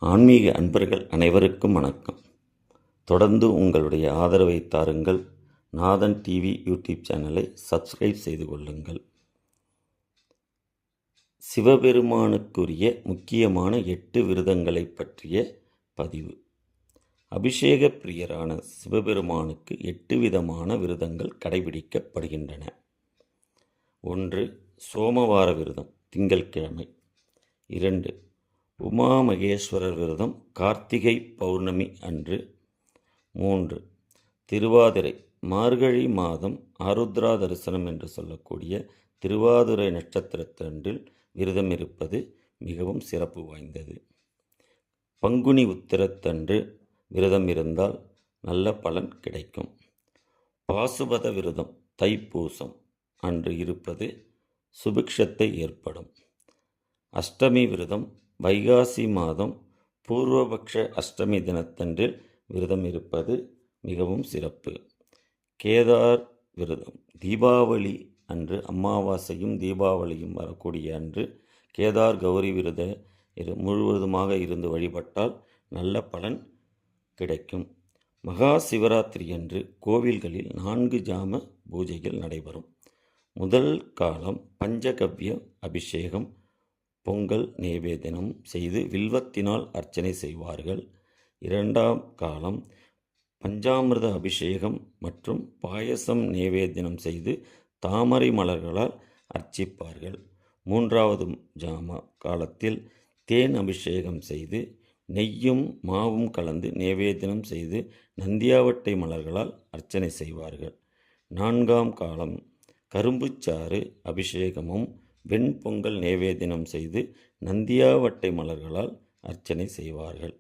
ஆன்மீக அன்பர்கள் அனைவருக்கும் வணக்கம். தொடர்ந்து உங்களுடைய ஆதரவை தாருங்கள். நாதன் டிவி யூடியூப் சேனலை சப்ஸ்கிரைப் செய்து கொள்ளுங்கள். சிவபெருமானுக்குரிய முக்கியமான 8 விரதங்களை பற்றிய பதிவு. அபிஷேக பிரியரான சிவபெருமானுக்கு 8 விதமான விரதங்கள் கடைபிடிக்கப்படுகின்றன. 1. சோமவார விரதம், திங்கள்கிழமை. 2. உமாமகேஸ்வரர் விரதம், கார்த்திகை பௌர்ணமி அன்று. 3. திருவாதிரை, மார்கழி மாதம் ஆருத்ரா தரிசனம் என்று சொல்லக்கூடிய திருவாதிரை நட்சத்திரத்தன்றில் விரதம் இருப்பது மிகவும் சிறப்பு வாய்ந்தது. பங்குனி உத்திரத்தன்று விரதம் இருந்தால் நல்ல பலன் கிடைக்கும். பாசுபத விரதம், தைப்பூசம் அன்று இருப்பது சுபிக்ஷத்தை ஏற்படும். அஷ்டமி விரதம், வைகாசி மாதம் பூர்வபக்ஷ அஷ்டமி தினத்தன்றில் விரதம் இருப்பது மிகவும் சிறப்பு. கேதார் விரதம், தீபாவளி அன்று, அமாவாசையும் தீபாவளியும் வரக்கூடிய அன்று கேதார் கௌரி விரத முழுவதுமாக இருந்து வழிபட்டால் நல்ல பலன் கிடைக்கும். மகா சிவராத்திரி அன்று கோவில்களில் 4 ஜாம பூஜைகள் நடைபெறும். முதல் காலம் பஞ்சகவ்ய அபிஷேகம், பொங்கல் நைவேத்தியம் செய்து வில்வத்தினால் அர்ச்சனை செய்வார்கள். 2ஆம் காலம் பஞ்சாமிர்த அபிஷேகம் மற்றும் பாயசம் நைவேத்தியம் செய்து தாமரை மலர்களால் அர்ச்சிப்பார்கள். 3வது ஜாம காலத்தில் தேன் அபிஷேகம் செய்து நெய்யும் மாவும் கலந்து நைவேத்தியம் செய்து நந்தியாவட்டை மலர்களால் அர்ச்சனை செய்வார்கள். 4ஆம் காலம் கரும்புச்சாறு அபிஷேகமும் வெண்பொங்கல் நைவேத்தியம் செய்து நந்தியாவட்டை மலர்களால் அர்ச்சனை செய்வார்கள்.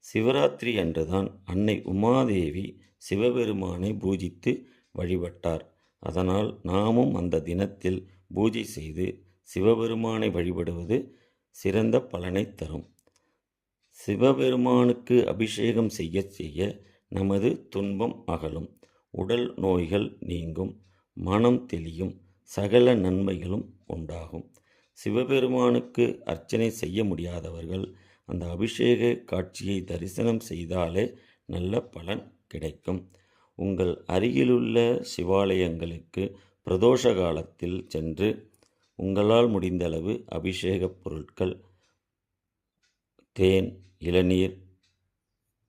சிவராத்திரி அன்றுதான் அன்னை உமாதேவி சிவபெருமானை பூஜித்து வழிபட்டார். அதனால் நாமும் அந்த தினத்தில் பூஜை செய்து சிவபெருமானை வழிபடுவது சிறந்த பலனை தரும். சிவபெருமானுக்கு அபிஷேகம் செய்ய செய்ய நமது துன்பம் அகலும், உடல் நோய்கள் நீங்கும், மனம் தெளியும், சகல நன்மைகளும் உண்டாகும். சிவபெருமானுக்கு அர்ச்சனை செய்ய முடியாதவர்கள் அந்த அபிஷேக காட்சியை தரிசனம் செய்தாலே நல்ல பலன் கிடைக்கும். உங்கள் அருகிலுள்ள சிவாலயங்களுக்கு பிரதோஷ காலத்தில் சென்று உங்களால் முடிந்தளவு அபிஷேக பொருட்கள், தேன், இளநீர்,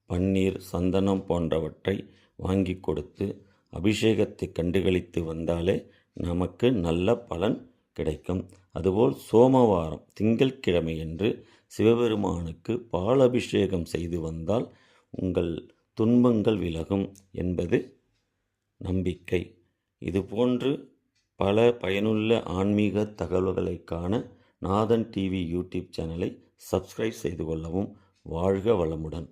பன்னீர், சந்தனம் போன்றவற்றை வாங்கி கொடுத்து அபிஷேகத்தை கண்டுகளித்து வந்தாலே நமக்கு நல்ல பலன் கிடைக்கும். அதுபோல் சோமவாரம் திங்கள்கிழமையன்று சிவபெருமானுக்கு பால் அபிஷேகம் செய்து வந்தால் உங்கள் துன்பங்கள் விலகும் என்பது நம்பிக்கை. இதுபோன்று பல பயனுள்ள ஆன்மீக தகவல்களை காண நாதன் டிவி யூடியூப் சேனலை சப்ஸ்கிரைப் செய்து கொள்ளவும். வாழ்க வளமுடன்.